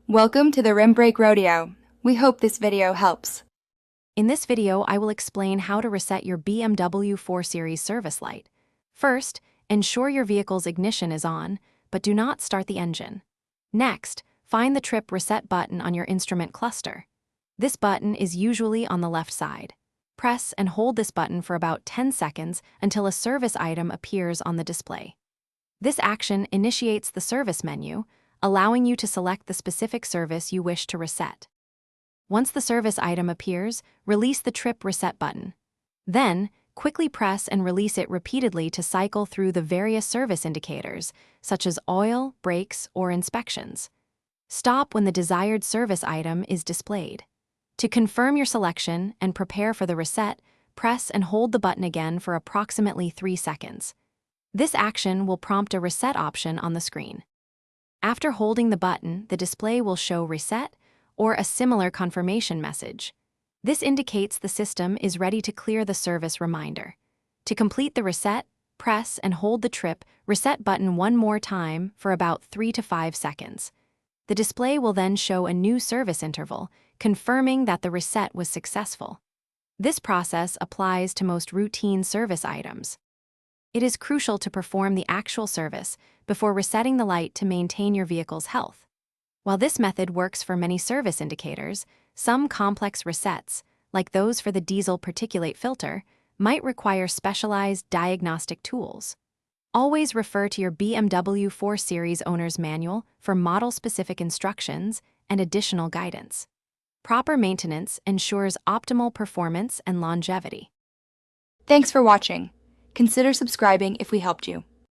Welcome to the Rim Brake Rodeo. We hope this video helps. In this video, I will explain how to reset your BMW 4 Series service light. First, ensure your vehicle's ignition is on, but do not start the engine. Next, find the trip reset button on your instrument cluster. This button is usually on the left side. Press and hold this button for about 10 seconds until a service item appears on the display. This action initiates the service menu, allowing you to select the specific service you wish to reset. Once the service item appears, release the trip reset button. Then, quickly press and release it repeatedly to cycle through the various service indicators, such as oil, brakes, or inspections. Stop when the desired service item is displayed. To confirm your selection and prepare for the reset, press and hold the button again for approximately 3 seconds. This action will prompt a reset option on the screen. After holding the button, the display will show reset or a similar confirmation message. This indicates the system is ready to clear the service reminder. To complete the reset, press and hold the trip reset button one more time for about 3 to 5 seconds. The display will then show a new service interval, confirming that the reset was successful. This process applies to most routine service items. It is crucial to perform the actual service before resetting the light to maintain your vehicle's health. While this method works for many service indicators, some complex resets, like those for the diesel particulate filter, might require specialized diagnostic tools. Always refer to your BMW 4 Series owner's manual for model-specific instructions and additional guidance. Proper maintenance ensures optimal performance and longevity. Thanks for watching. Consider subscribing if we helped you.